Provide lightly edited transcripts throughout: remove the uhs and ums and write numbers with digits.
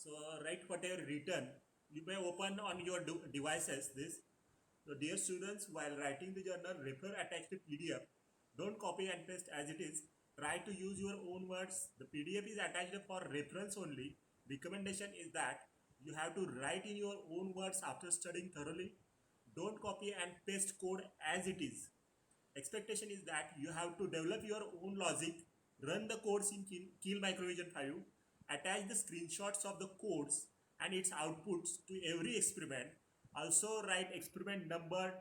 So write whatever written. You may open on your devices this. So dear students, while writing the journal, refer attached to PDF. Don't copy and paste as it is. Try to use your own words. The PDF is attached for reference only. Recommendation is that you have to write in your own words after studying thoroughly. Don't copy and paste code as it is. Expectation is that you have to develop your own logic, run the codes in Keel Microvision 5, attach the screenshots of the codes and its outputs to every experiment. Also write experiment number,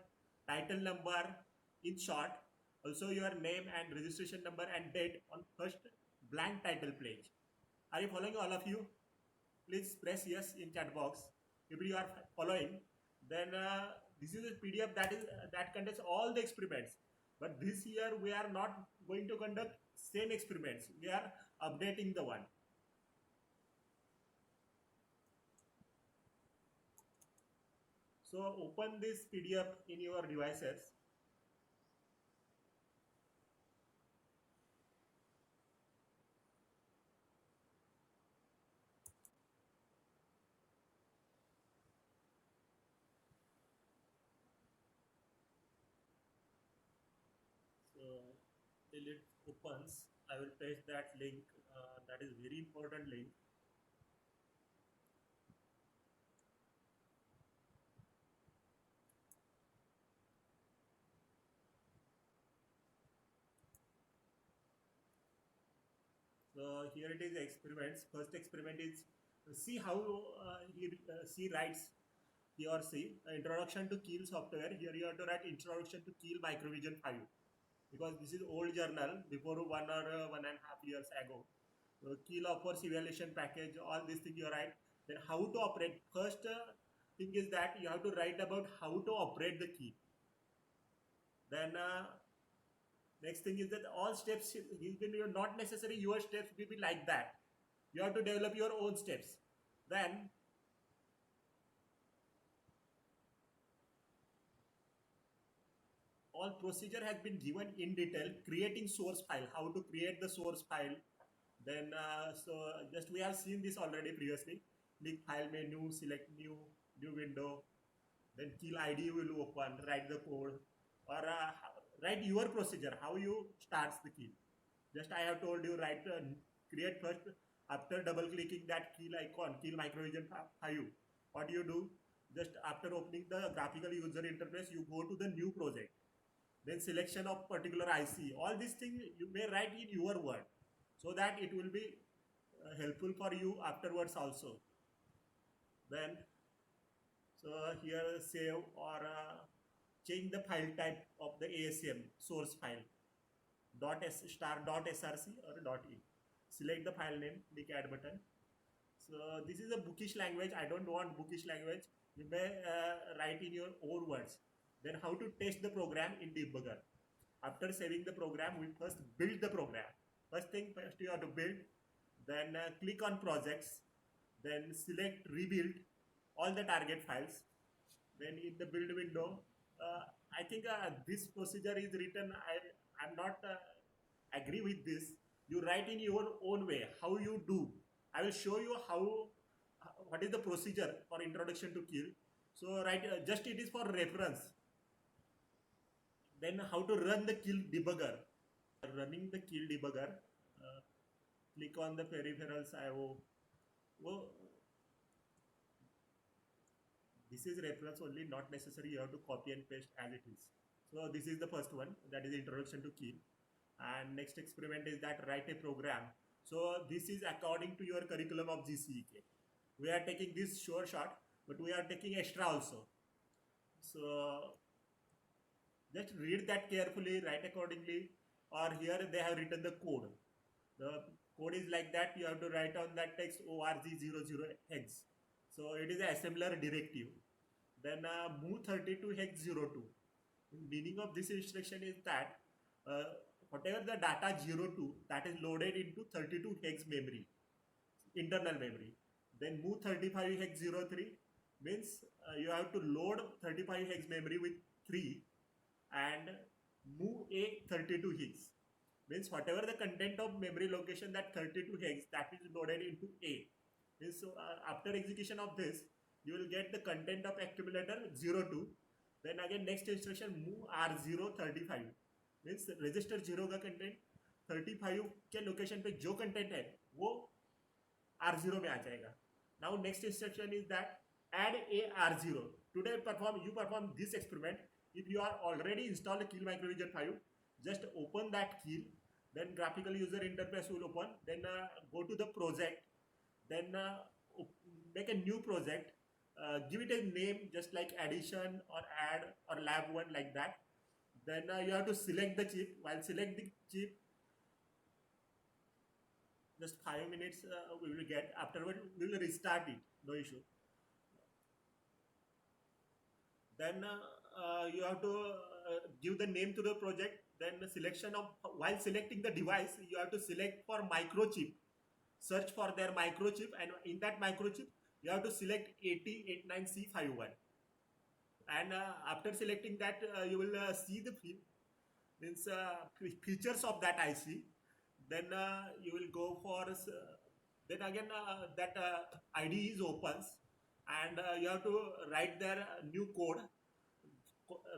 title number in short, also your name and registration number and date on first blank title page. Are you following, all of you? Please press yes in chat box if you are following. Then this is a PDF that contains all the experiments, but this year we are not going to conduct same experiments, we are updating the one. So open this PDF in your devices. So till it opens, I will paste that link. That is very important link. So here it is experiments. First experiment is see how he writes, he or she, introduction to Keel software. Here you have to write introduction to Keel Microvision 5 because this is old journal before 1.5 years ago. So Keel offers evaluation package, all these things you write. Then how to operate. First thing is that you have to write about how to operate the key. Then next thing is that all steps, not necessary your steps will be like that. You have to develop your own steps. Then all procedure has been given in detail, creating source file, how to create the source file. Then so just we have seen this already previously. Click file menu, select new window, then Keel ID will open, write the code, or write your procedure how you starts the Keel. Just I have told you, write create first. After double clicking that Keel icon, Keel Microvision 5, what do you do? Just after opening the graphical user interface, you go to the new project, then selection of particular IC. All these things you may write in your word so that it will be helpful for you afterwards also. Then so here save or change the file type of the ASM source file dot s star dot src or dot e. Select the file name, click add button. So this is a bookish language. I don't want bookish language. You may write in your own words. Then how to test the program in debugger. After saving the program, we first build the program. First thing, first you have to build. Then click on projects. Then select rebuild all the target files. Then in the build window, I think this procedure is written. I'm not agree with this. You write in your own way how you do. I will show you how what is the procedure for introduction to Keel. So write just it is for reference. Then how to run the Keel debugger. Running the Keel debugger. Uh, Click on the peripherals IO. Oh, this is reference only, not necessary. You have to copy and paste as it is. So this is the first one, that is introduction to Keel. And next experiment is that write a program. So this is according to your curriculum of GCEK. We are taking this sure shot, but we are taking extra also. So just read that carefully, write accordingly, or here they have written the code. The code is like that. You have to write on that text org00 hex. So it is a assembler directive. Then move 32 hex 02. Meaning of this instruction is that uh, whatever the data 02 that is loaded into 32 hex memory, internal memory. Then move 35 hex 03 means you have to load 35 hex memory with 3 and move a 32 hex means whatever the content of memory location that 32 hex that is loaded into A. Means after execution of this, you will get the content of accumulator 02. Then again next instruction move R035 means register 0 का content 35 के location पे जो content है वो R0 में आ जाएगा. Now next instruction is that add a R0. Today you perform this experiment. If you are already installed Keil Microvision 5, just open that Keil. Then graphical user interface will open. Then go to the project. Then make a new project. Give it a name just like addition or add or lab 1 like that. Then you have to select the chip. While select the chip, just 5 minutes we will get. Afterward we will restart it, no issue. Then you have to give the name to the project. Then the selection of, while selecting the device, you have to select for microchip, search for their microchip, and in that microchip you have to select 8089C51. And after selecting that you will see the means features of that IC. Then you will go for then again that IDE is opens, and you have to write their new code,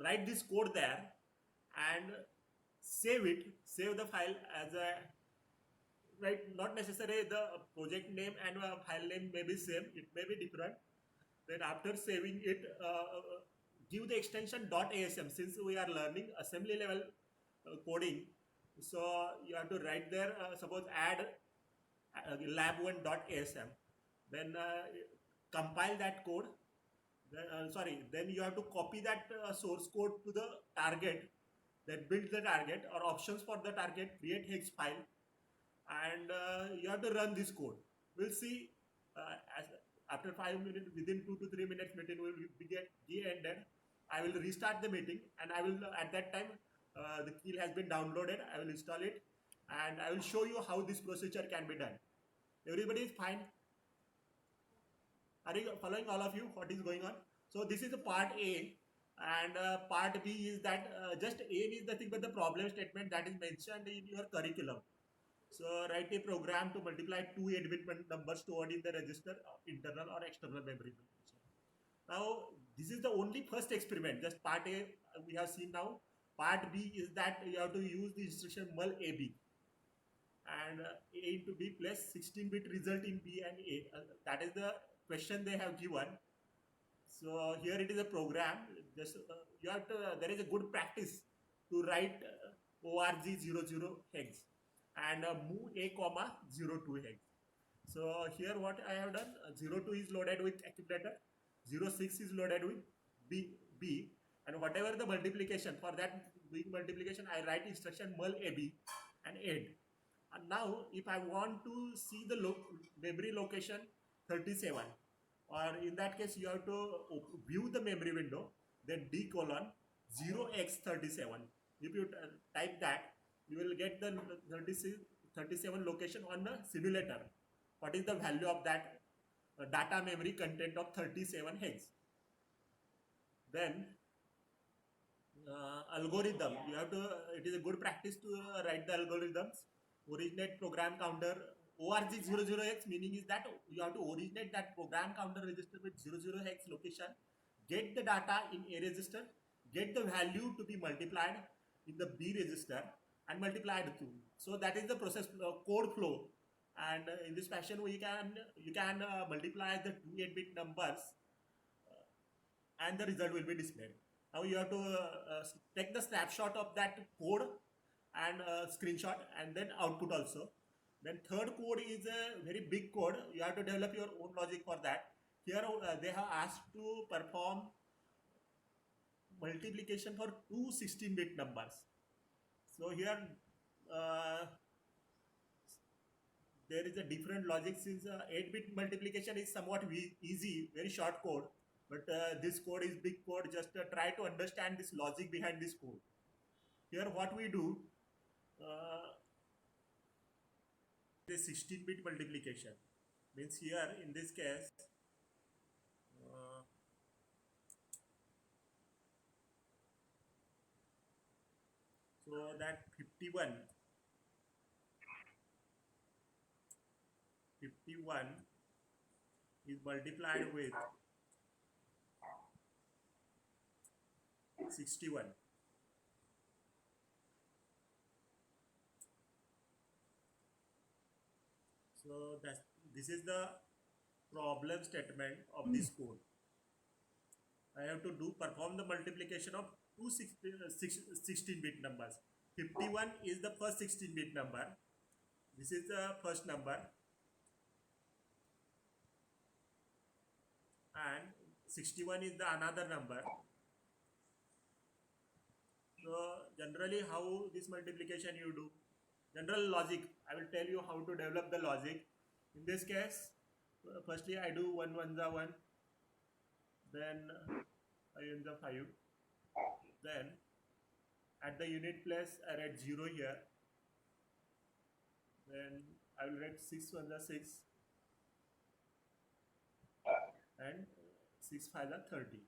write this code there, and save it, save the file as a, right, not necessary the project name and file name may be same, it may be different. Then after saving it, give the extension .asm. Since we are learning assembly level coding, so you have to write there, suppose add lab1.asm. Then compile that code. Then you have to copy that source code to the target, then build the target or options for the target, create hex file, and you have to run this code. We'll see after 5 minutes, within 2 to 3 minutes meeting will get ended. I will restart the meeting, and I will at that time the Keil has been downloaded. I will install it, and I will show you how this procedure can be done. Everybody is fine? Are you following, all of you, what is going on? So this is a part A, and part B is that just A is the thing, but the problem statement that is mentioned in your curriculum. So write a program to multiply two 8-bit numbers stored in the register, internal or external memory. Now this is the only first experiment, just part A we have seen now. Part B is that you have to use the instruction mul AB, and A into B plus 16-bit result in B and A. That is the question they have given. So here it is a program. Just you have to. There is a good practice to write org00 hex and move A comma 02 hex. So here what I have done, 02 is loaded with accumulator, 06 is loaded with B, and whatever the multiplication for that big multiplication, I write instruction mul AB and add. And now if I want to see the memory location 37, or in that case you have to view the memory window, then D colon 0x37. If you type that, you will get the 37 location on the simulator. What is the value of that data memory content of 37 hex? Then algorithm, you have to, it is a good practice to write the algorithms. Originate program counter org00x, meaning is that you have to originate that program counter register with 00 hex location, get the data in A register, get the value to be multiplied in the B register and multiplied to. So that is the process code flow, and in this fashion you can multiply the two 8-bit numbers and the result will be displayed. Now you have to take the snapshot of that code and screenshot, and then output also. Then third code is a very big code. You have to develop your own logic for that. Here they have asked to perform multiplication for two 16-bit numbers. So here there is a different logic, since 8-bit multiplication is somewhat easy, very short code, but this code is big code. Just try to understand this logic behind this code. Here what we do, the 16-bit multiplication means here in this case so that 51 51 is multiplied with 61. So this is the problem statement of this code. I have to perform the multiplication of two 16-bit numbers. 51 is the first 16-bit number. This is the first number, and 61 is the another number. So generally, how this multiplication you do? General logic. I will tell you how to develop the logic. In this case, firstly I do 1 1 the 1, then 5 in the 5, then at the unit place I write 0 here, then I will write 6 1 the 6, and 6 5 the 30.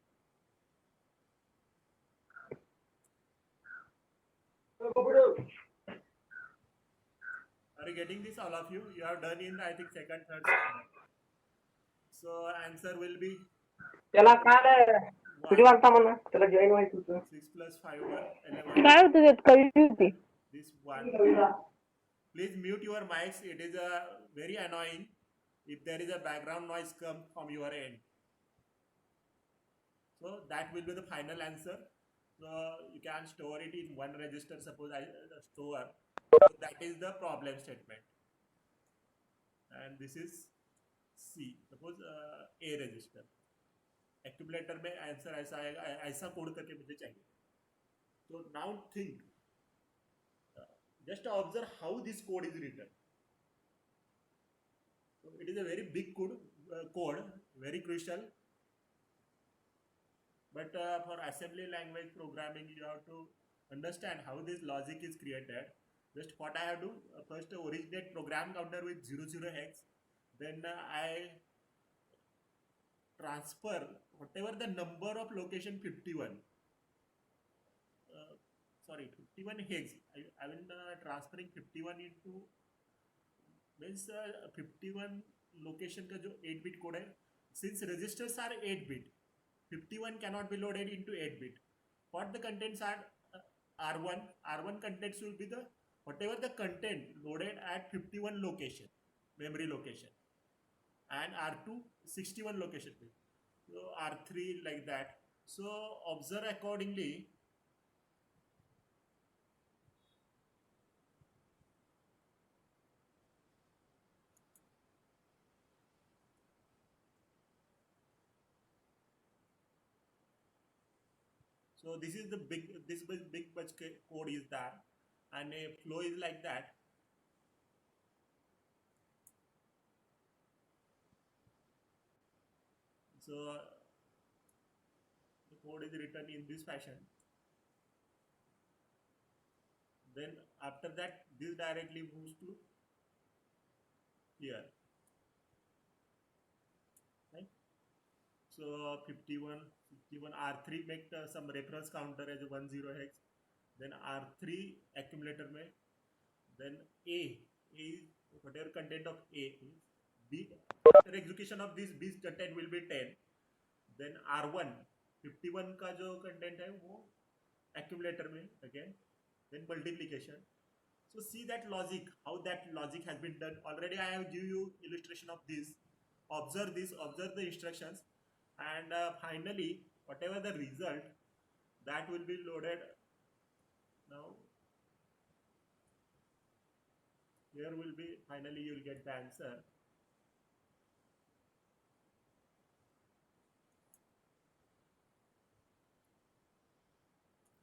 Are you getting this, all of you? You have done in, I think, second, third standard. So answer will be त्याला काल सुट्टी 1. वाजता म्हणा त्याला join व्हायचं होतं 6 plus 5 over 11. काय होतं त्यात कविता होती This 1. Please mute your mics. It is very annoying if there is a background noise come from your end. So that will be the final answer. So you can store it in one register. Suppose I store. So that is the problem statement. And this is C. Suppose A register. Accumulator में answer ऐसा आएगा, ऐसा code करके मुझे चाहिए. So now think. Just observe how this code is written. So it is a very big code, very crucial. But for assembly language programming, you have to understand how this logic is created. Just what I have to do, first originate program counter with 00 hex. Then I transfer whatever the number of location 51. 51 hex. I will transferring 51 into means 51 location का जो 8 bit code है. Since registers are 8 bit, 51 cannot be loaded into 8 bit. What the contents are R1. R1 contents will be the whatever the content loaded at 51 location, memory location, and R2 61 location. So R3 like that. So observe accordingly. So this is the big much code is there, and a flow is like that. So the code is written in this fashion. Then after that, this directly moves to here. Right? So 51 R3 make some reference counter as 10 hex. Then R3 accumulator में. Then A is whatever content of A is. B after execution of this B content will be 10. Then R1 51 का जो content है वो accumulator में again. Then multiplication. So see that logic, how that logic has been done. Already I have given you illustration of this. Observe this, observe the instructions, and finally whatever the result that will be loaded. Now here will be finally you will get the answer.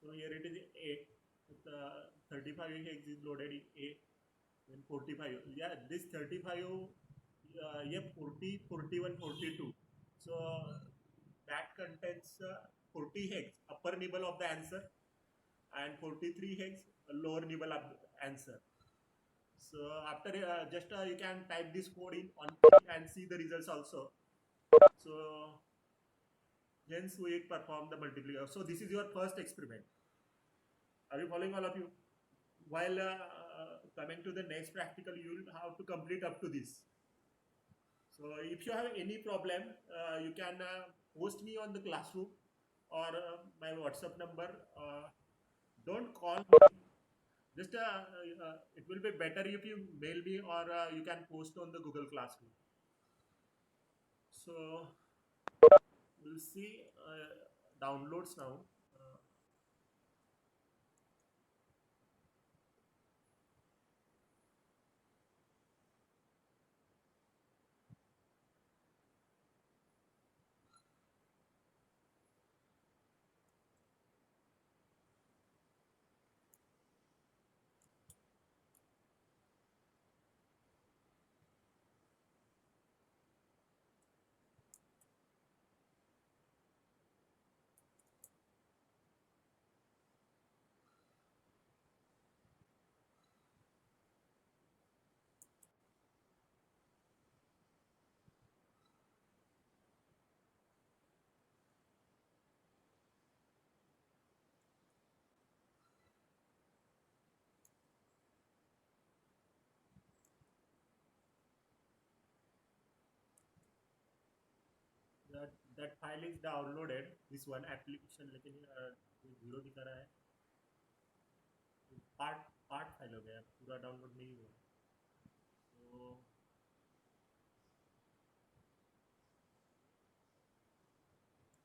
So here it is A. The 35 hex is loaded in A. Then 45. Yeah, this 35. Yeah, 40, 41, 42. So that contains 40 hex upper nibble of the answer, and 43 hex lower nibble of the answer. So after just you can type this code in on and see the results also. So hence we perform the multiplication. So this is your first experiment. Are you following, all of you? While coming to the next practical, you will have to complete up to this. So if you have any problem, you can post me on the classroom or my WhatsApp number. Don't call me. Just it will be better if you mail me or you can post on the Google Classroom. So we'll see downloads now. Uh, that file is downloaded. This one application लेकिन zero दिखा रहा है. Part part file हो गया, पूरा download नहीं हुआ. तो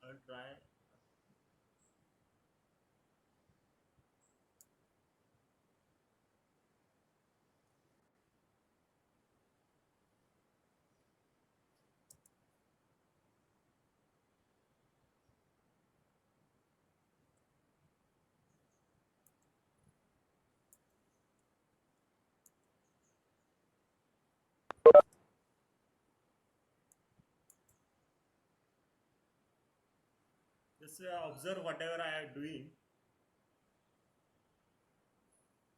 I'll try. Just observe whatever I am doing.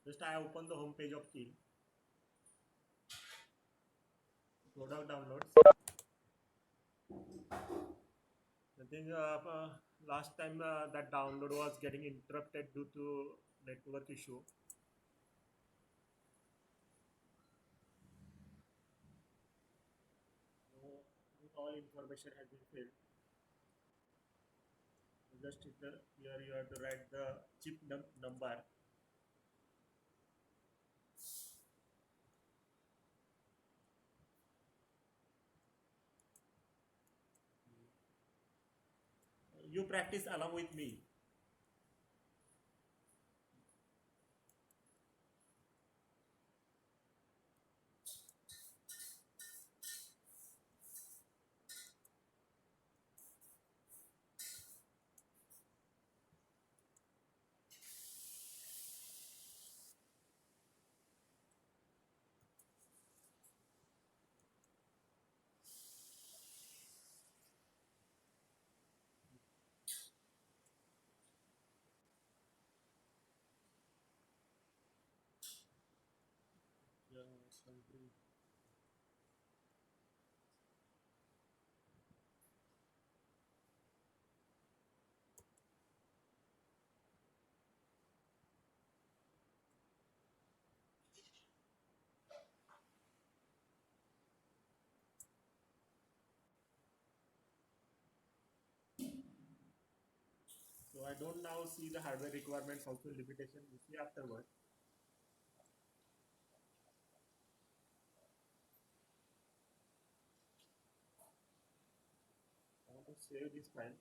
Just I open the home page of Keel. Product downloads. I think last time that download was getting interrupted due to network issue. So all information has been filled. Just here you have to write the chip number. You practice along with me. Yeah, something. So I don't now see the hardware requirements, also limitation. We see afterward. I want to save this file.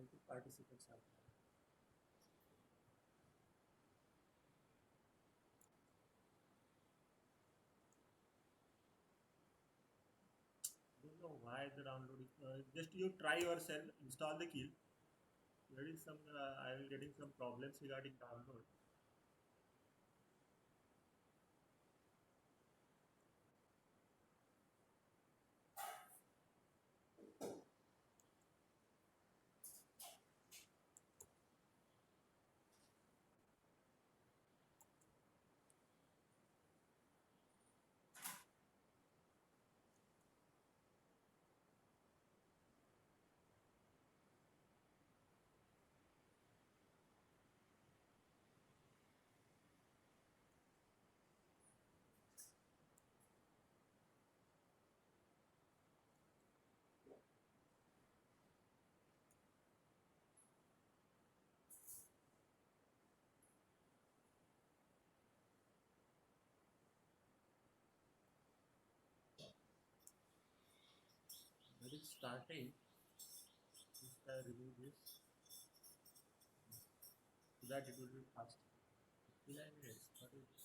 20 participants are there. Don't know why the downloading. Just you try yourself, install the key. Getting some, I will getting some problems regarding download. When it's starting, if I remove this, so that it will be fast. 59 minutes. What is this?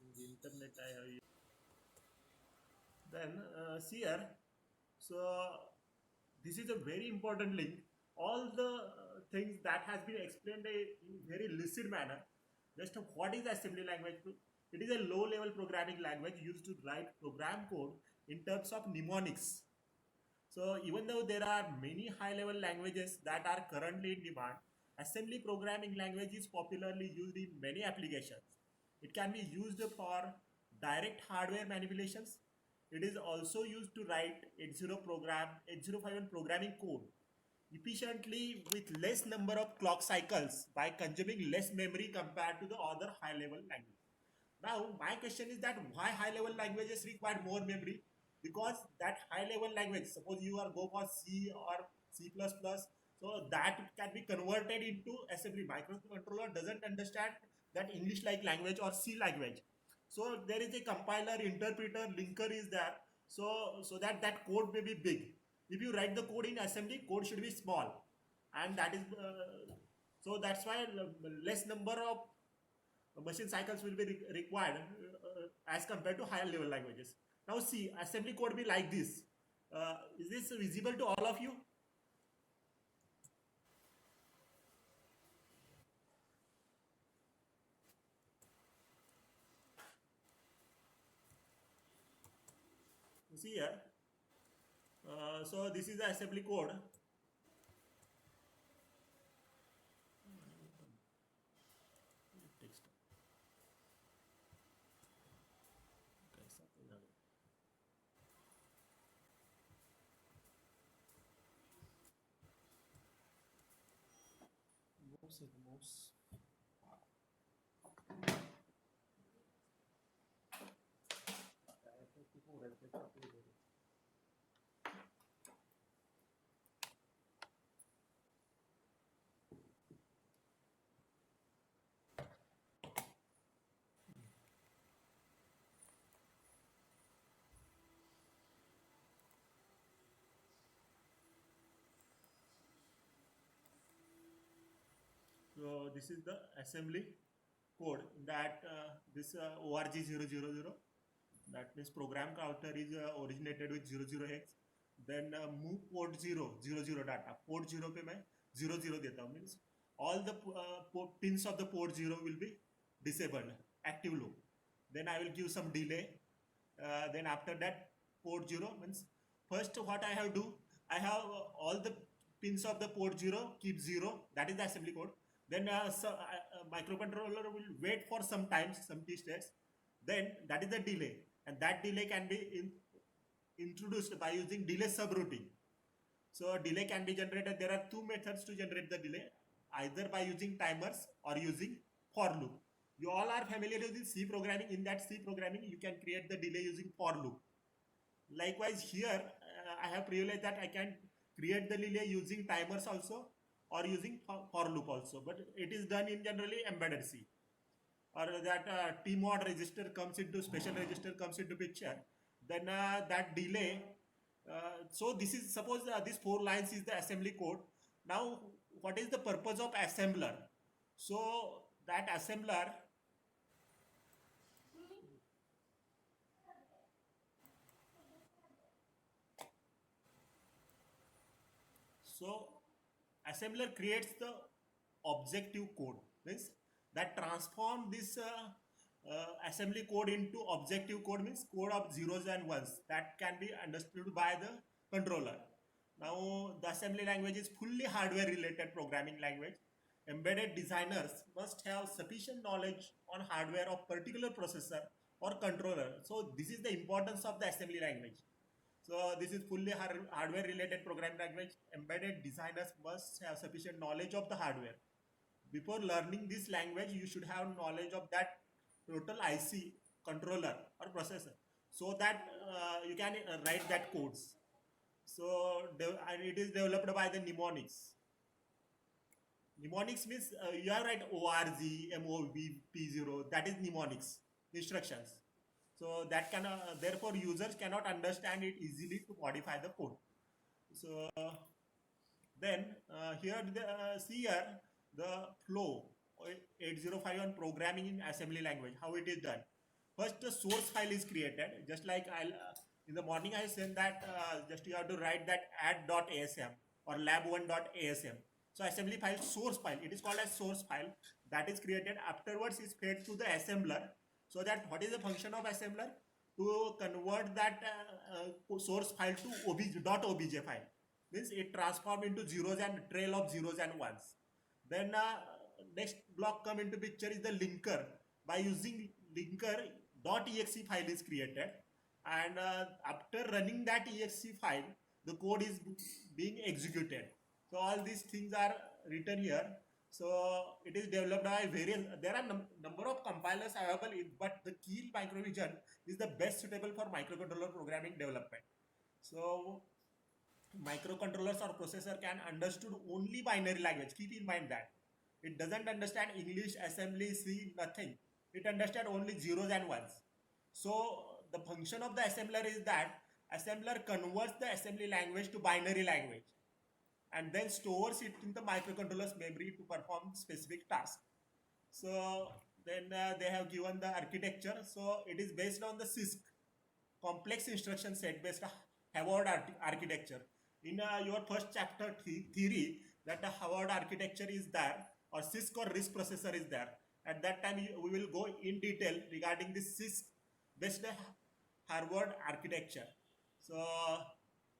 In the internet I have used. Then see here. So this is a very important link. All the things that has been explained in very lucid manner. Just what is assembly language? It is a low-level programming language used to write program code in terms of mnemonics. So even though there are many high-level languages that are currently in demand, assembly programming language is popularly used in many applications. It can be used for direct hardware manipulations. It is also used to write 8051 programming code efficiently with less number of clock cycles by consuming less memory compared to the other high-level language. Now, my question is that why high-level languages require more memory? Because that high-level language, suppose you are go for C or C++, so that can be converted into assembly. Microcontroller doesn't understand that English-like language or C language. So there is a compiler, interpreter, linker is there. So that that code may be big. If you write the code in assembly, code should be small, and that is so that's why less number of machine cycles will be required as compared to higher level languages. Now see, assembly code be like this. Is this visible to all of you? You see here. So this is the assembly code. Text. Mouse. So this is the assembly code that this ORG000, that means program counter is originated with 00x. Then move port 000 data. Port 0 पे मैं 00 देता हूँ, means all the pins of the port 0 will be disabled, active low. Then I will give some delay. Then after that port 0 means first what I have do, I have all the pins of the port 0 keep 0, that is the assembly code. Then microcontroller will wait for some time, some t states. Then that is the delay, and that delay can be introduced by using delay subroutine. So delay can be generated. There are two methods to generate the delay, either by using timers or using for loop. You all are familiar with C programming. In that C programming, you can create the delay using for loop. Likewise here, I have realized that I can create the delay using timers also, or using for loop also, but it is done in generally embedded C. Or that tmod register comes into special register comes into picture, then that delay. So this is suppose these 4 lines is the assembly code. Now what is the purpose of assembler? So that assembler, so assembler creates the objective code, means that transform this assembly code into objective code, means code of zeros and ones that can be understood by the controller. Now the assembly language is fully hardware related programming language. Embedded designers must have sufficient knowledge on hardware of particular processor or controller. So this is the importance of the assembly language. So this is fully hardware related programming language. Embedded designers must have sufficient knowledge of the hardware. Before learning this language, you should have knowledge of that total IC controller or processor, so that you can write that codes. So and it is developed by the mnemonics. Mnemonics means you have write ORG, MOV, P0. That is mnemonics instructions. So that can therefore users cannot understand it easily to modify the code. So then here see here the flow 8051 programming in assembly language, how it is done. First the source file is created, just like I'll in the morning I said that just you have to write that add.asm or lab1.asm. So assembly file source file, it is called as source file, that is created. Afterwards is fed to the assembler. So that what is the function of assembler? To convert that source file to .obj file, means it transform into zeros and trail of zeros and ones. Then next block come into picture is the linker. By using linker, .exe file is created, and after running that exe file, the code is being executed. So all these things are written here. So it is developed by various, there are number of compilers available, but the Keil Microvision is the best suitable for microcontroller programming development. So microcontrollers or processor can understood only binary language. Keep in mind that it doesn't understand English, assembly, C, nothing. It understands only zeros and ones. So the function of the assembler is that assembler converts the assembly language to binary language and then stores it in the microcontroller's memory to perform specific task. So then they have given the architecture. So it is based on the CISC, complex instruction set based Harvard architecture. In your first chapter theory, that the Harvard architecture is there, or CISC or RISC processor is there. At that time, we will go in detail regarding this CISC based Harvard architecture. So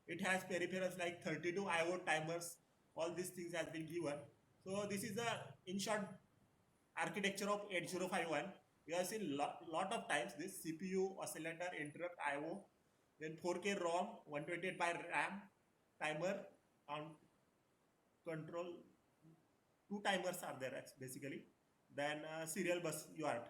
it has peripherals like 32 IO timers. All these things has been given. So this is a in short architecture of 8051. We have seen lot of times this CPU, oscillator, interrupt IO, then 4K ROM, 128 by RAM, timer, on control. 2 timers are there basically. Then serial bus UART.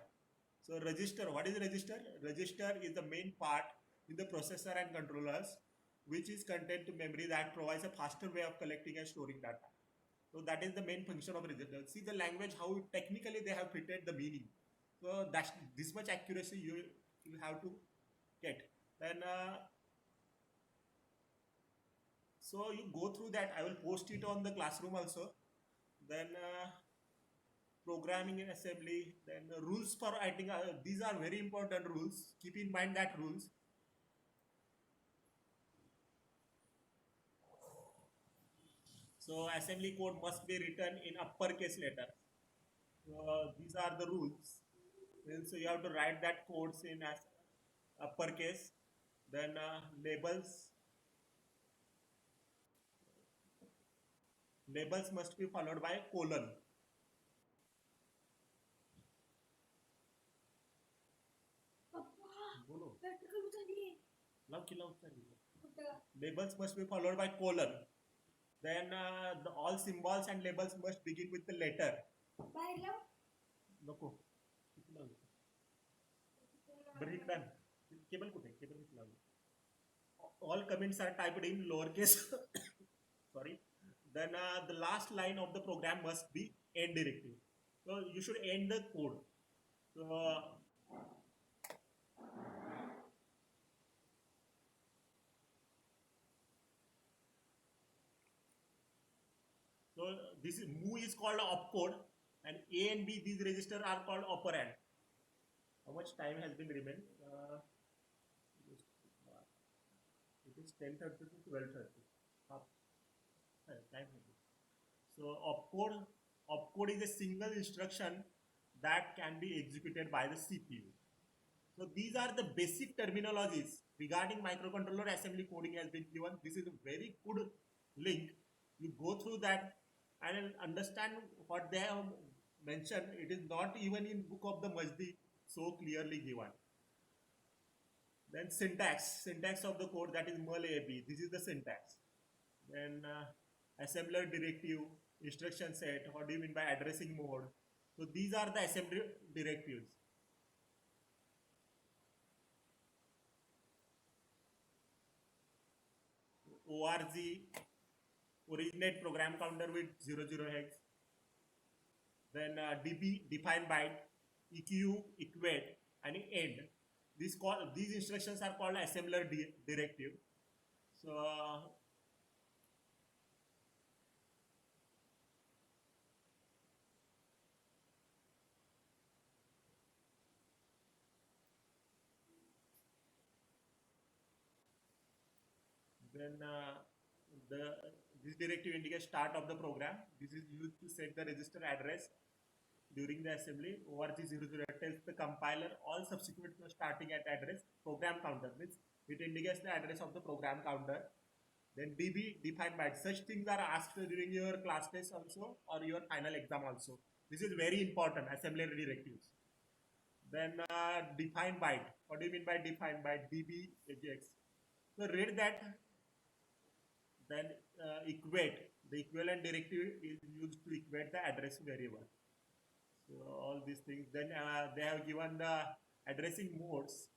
So register, what is register? Register is the main part in the processor and controllers, which is content to memory that provides a faster way of collecting and storing data. So that is the main function of register. See the language, how technically they have fitted the meaning. So that's this much accuracy you have to get. Then so you go through that. I will post it on the classroom also. Then programming and assembly. Then rules for writing. These are very important rules. Keep in mind that rules. So assembly code must be written in uppercase letter. So these are the rules. So you have to write that codes in as uppercase. Then labels must be followed by colon. Labels must be followed by colon. Then all symbols and labels must begin with the letter. नको cable कुठे cable all comments are typed in lowercase sorry. then the last line of the program must be end directive. So you should end the code. So this is move is called opcode, and A and B, these registers are called operand. How much time has been remained? It is 10:30 to 12:30. Time. So opcode is a single instruction that can be executed by the CPU. So these are the basic terminologies regarding microcontroller assembly coding has been given. This is a very good link. You go through that and understand what they have mentioned. It is not even in book of the Majdi so clearly given. Then syntax of the code, that is mul AB. This is the syntax. Then assembler directive, instruction set. What do you mean by addressing mode? So these are the assembly directives. ORG, originate program counter with 00 hex. Then DB, define byte, EQ, equate, and end. These instructions are called assembler directive. So then this directive indicates start of the program. This is used to set the register address during the assembly. ORG00 tells the compiler all subsequent starting at address. Program counter means it indicates the address of the program counter. Then DB, define byte. Such things are asked during your class test also or your final exam also. This is very important, assembly directives. Then define byte. What do you mean by define byte? DB, AJX. So read that. Then equate. The equivalent directive is used to equate the address variable. So all these things. Then they have given the addressing modes.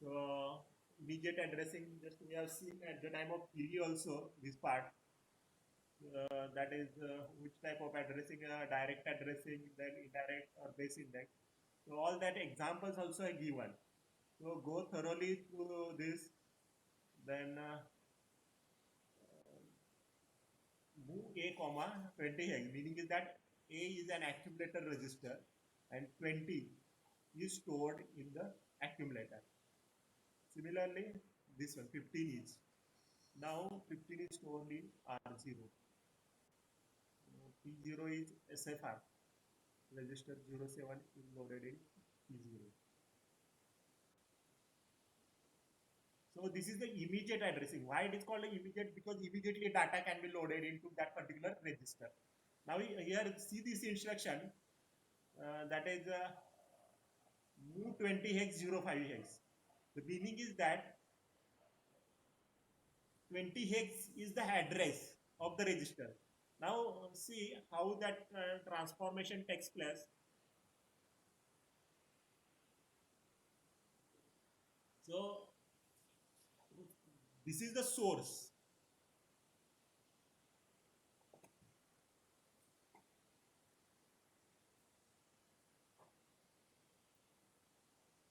So immediate addressing, just we have seen at the time of theory also this part. That is which type of addressing, direct addressing, then indirect or base index. So all that examples also are given. So go thoroughly through this. Then move A comma 20 hex, meaning is that A is an accumulator register and 20 is stored in the accumulator. Similarly, this one 15 is. Now 15 is stored in R0. P0 is SFR. Register 07 is loaded in P0. So this is the immediate addressing. Why it is called immediate? Because immediately data can be loaded into that particular register. Now here see this instruction that is move 20 hex 05 hex. The meaning is that 20 hex is the address of the register. Now see how that transformation takes place. So this is the source.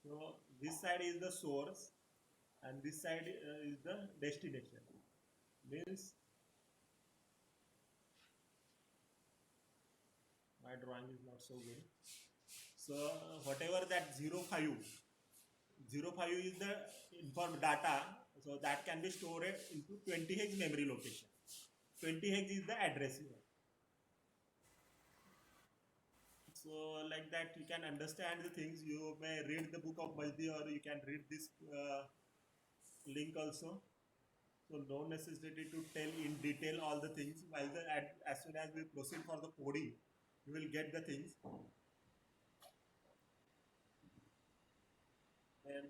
So this side is the source and this side is the destination. Means my drawing is not so good. So whatever that 05 is the informed data, so that can be stored into 20 hex memory location. 20 hex is the address here. So like that you can understand the things. You may read the book of Majdi or you can read this link also. So no necessity to tell in detail all the things. While as soon as we proceed for the coding, you will get the things. And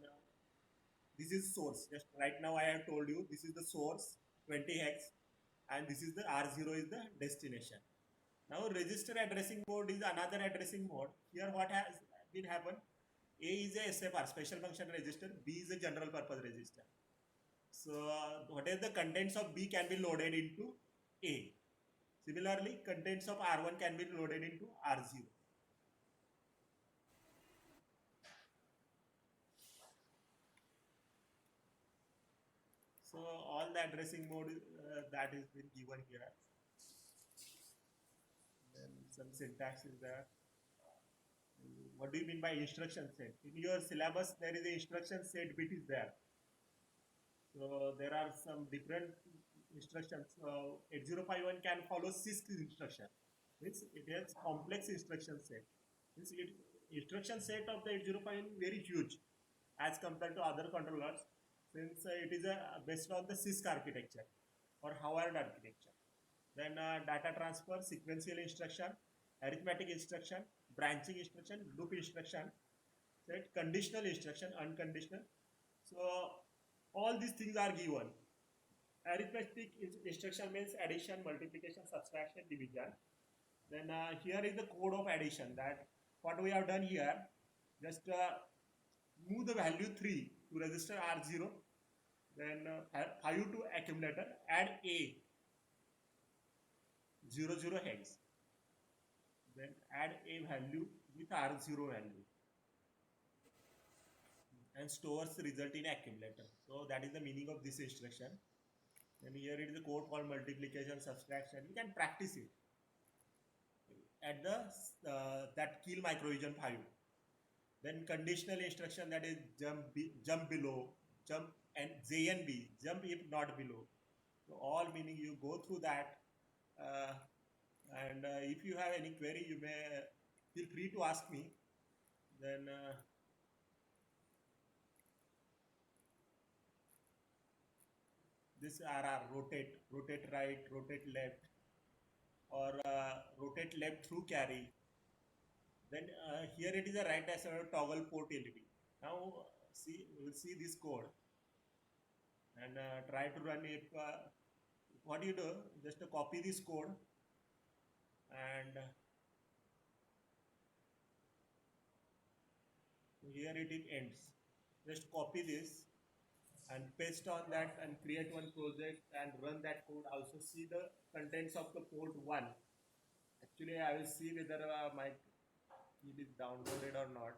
this is source. Just right now I have told you this is the source 20 hex and this is the R0 is the destination. Now register addressing mode is another addressing mode. Here what has been happened? A is a SFR, special function register. B is a general purpose register. So whatever the contents of B can be loaded into A. Similarly, contents of R1 can be loaded into R0. So all the addressing mode that is been given here. Then some syntax is there. What do you mean by instruction set? In your syllabus, there is a instruction set bit is there. So there are some different instructions. 8051 can follow CISC instruction. Means it has complex instruction set. Means instruction set of the 8051 is very huge as compared to other controllers, since it is based on the CISC architecture or Howard architecture. Then data transfer, sequential instruction, arithmetic instruction, branching instruction, loop instruction, set, conditional instruction, unconditional. So all these things are given. Arithmetic instruction means addition, multiplication, subtraction, division. Then here is the code of addition, that what we have done here, just move the value 3 to register R0, then 5 to accumulator, add A 00 hex, then add A value with R0 value and stores result in accumulator. So that is the meaning of this instruction. And here it is a code called multiplication, subtraction. You can practice it at the that kill microvision 5. Then conditional instruction, that is jump below, jump and JNB, jump if not below. So all meaning you go through that. And if you have any query, you may feel free to ask me. Then this RR, rotate right, rotate left, or rotate left through carry. Then here it is a right ascending toggle port LED. Now see, we will see this code and try to run it. What you do, just copy this code and here it ends. Just copy this and paste on that and create one project and run that code. Also see the contents of the port 1. Actually, I will see whether my key is downloaded or not.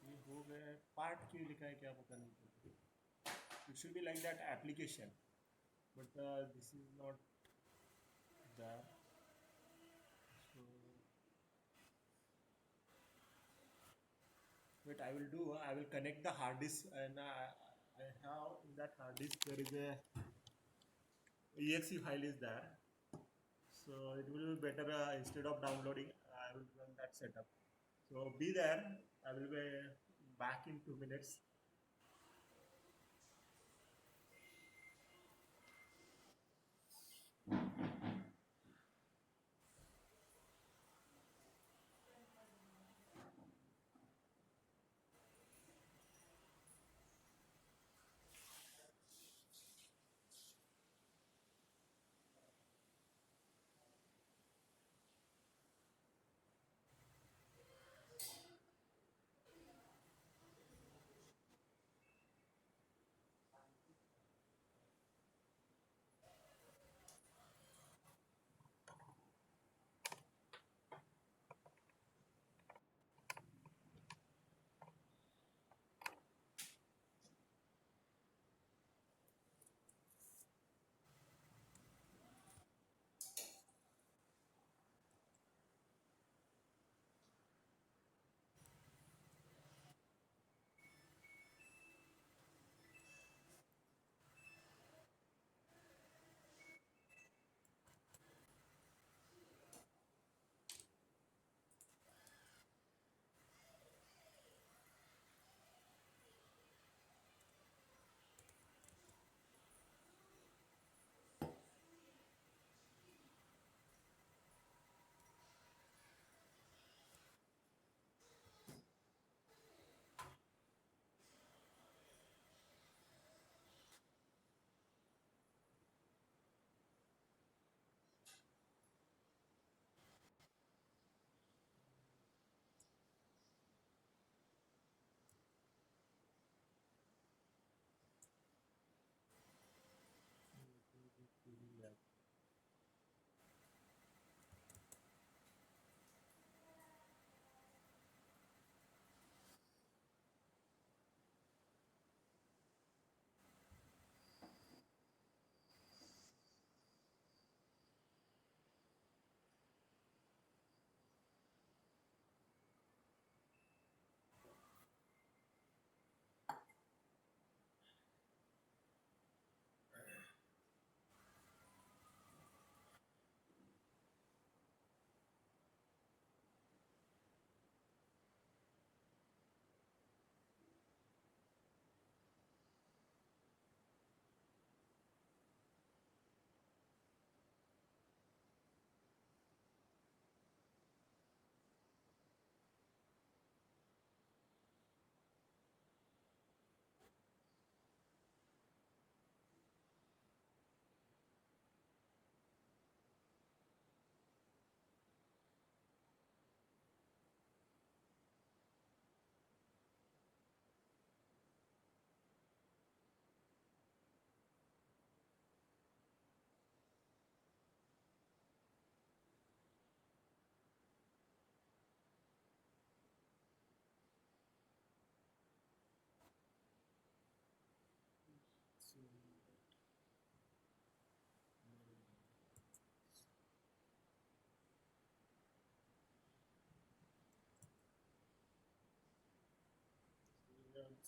ये हो गया, part क्यों लिखा है क्या पता नहीं. It should be like that application, but this is not there. So what I will do, I will connect the hard disk, and I have in that hard disk there is a exe file is there. So it will be better instead of downloading, I will run that setup. So be there. I will be back in 2 minutes.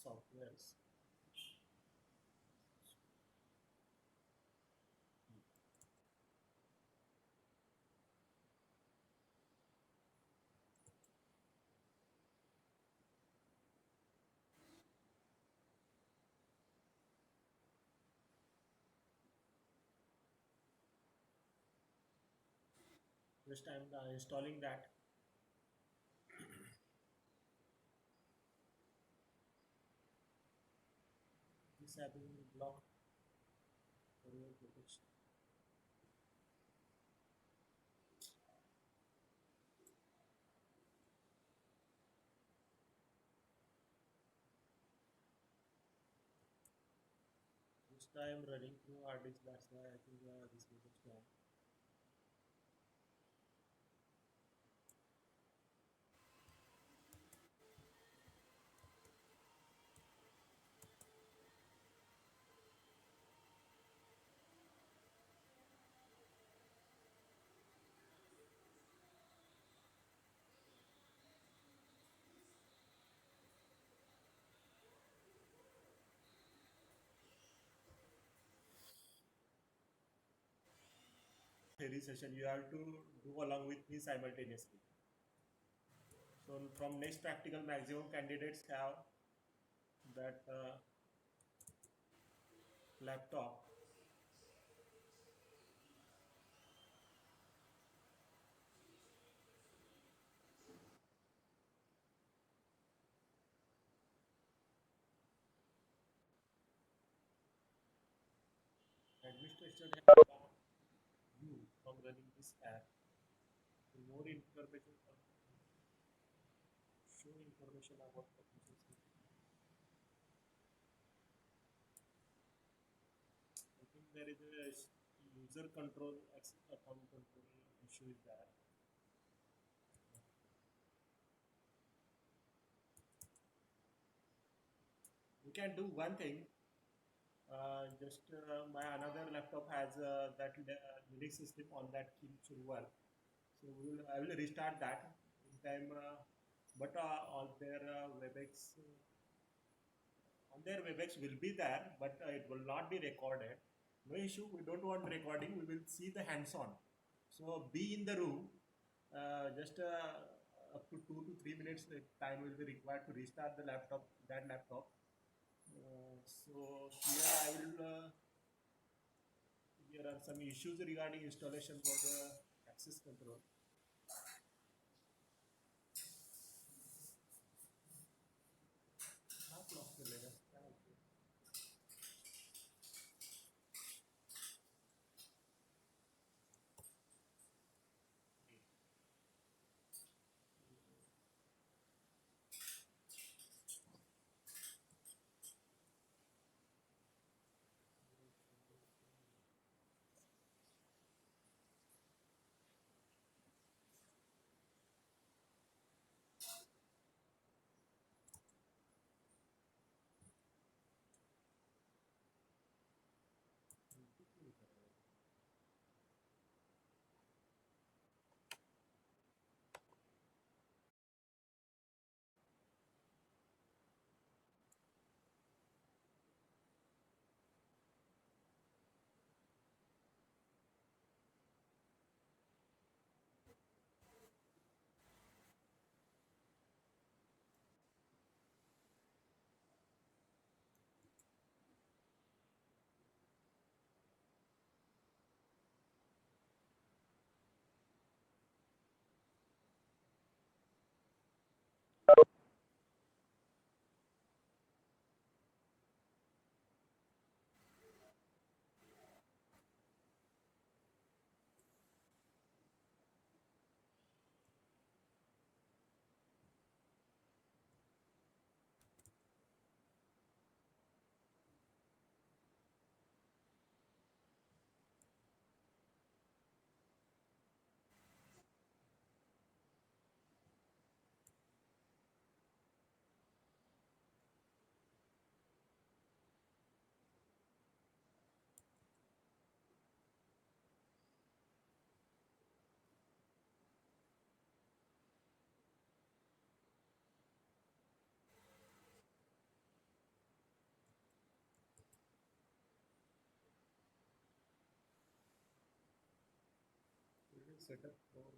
softwares. Just I'm installing that. Disabling block server protection. This time running through hard disk. That's why I think this is strong. Theory session you have to do along with me simultaneously. So from next practical, maximum candidates have that laptop. Administration have blocked you from running this app. For more information, show information about the process. I think there is a user control, access account control issue is there. We can do one thing. Just my another laptop has that Linux system on that key should work. So I will restart that in time. But on their WebEx will be there, but it will not be recorded. No issue. We don't want recording. We will see the hands-on. So be in the room. Just up to 2 to 3 minutes time will be required to restart the laptop. That laptop. So here I will. There are some issues regarding installation for the access control. आप lock कर लेगा क्या होता है? setup for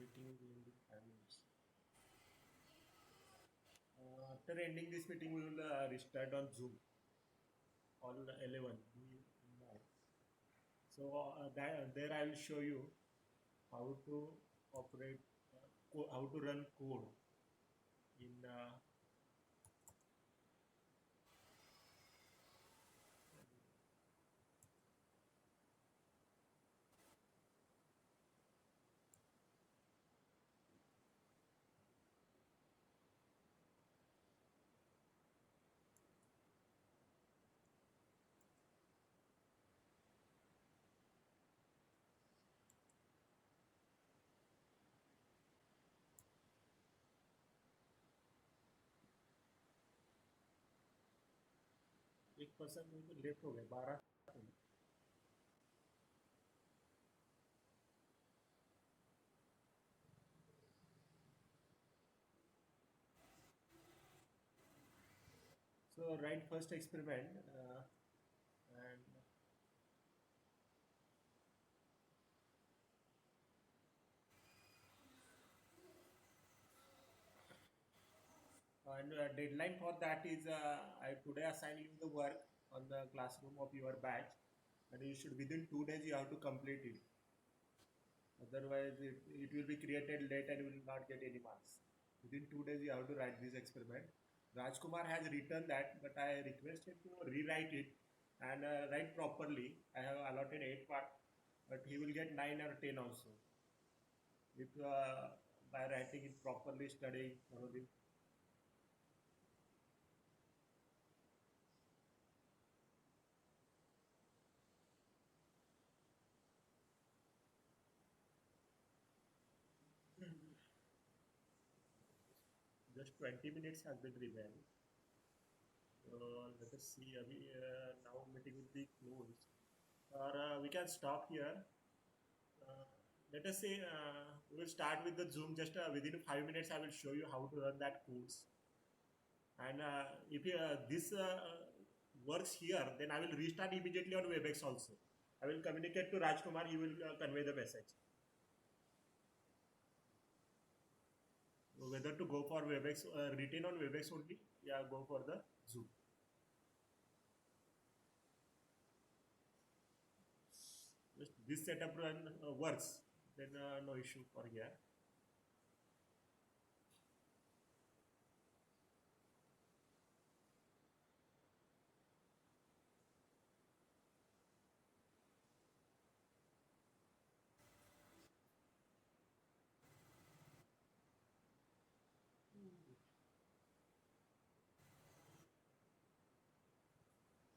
meeting will be 5 minutes. After ending this meeting, we will restart on Zoom, all 11. So there I will show you how to operate, how to run code in एक person left हो गए 12. So write first experiment and deadline for that is I today assign you the work on the classroom of your batch, and you should within 2 days you have to complete it. Otherwise, it will be created late and you will not get any marks. Within 2 days, you have to write this experiment. Rajkumar has written that, but I requested to rewrite it and write properly. I have allotted 8 parts, but he will get 9 or 10 also. If by writing it properly, studying thoroughly. Just 20 minutes has been remained. Let us see. Now meeting will be closed. Or we can stop here. Uh, Let us say we will start with the Zoom. Just within 5 minutes, I will show you how to run that course. And if this works here, then I will restart immediately on WebEx also. I will communicate to Rajkumar. He will convey the message. Whether to go for WebEx, retain on WebEx only, yeah, go for the Zoom. Just this setup run works, then no issue for here.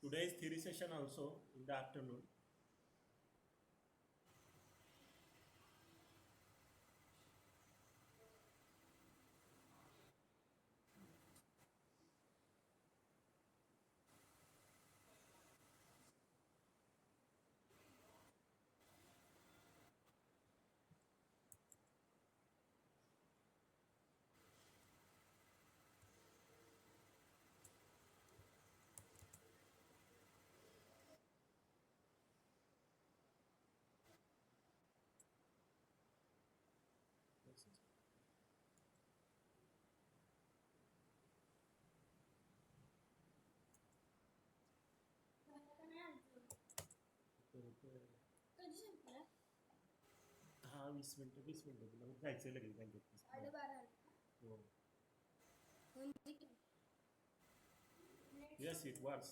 Today is theory session also in the afternoon. वीस मिनिटं तुला जायचं लगेच बँकेत. हो. Yes, it was.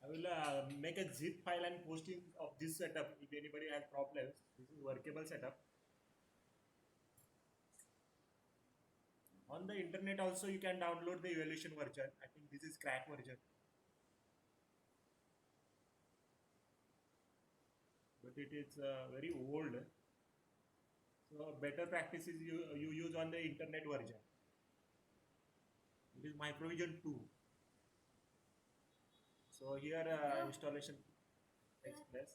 I will make a zip file and posting of this setup. If anybody has problems, this is workable setup. On the internet also you can download the evaluation version. I think this is crack version. But it is very old. So better practices you use on the internet version. It is Microvision 2. So here installation takes place.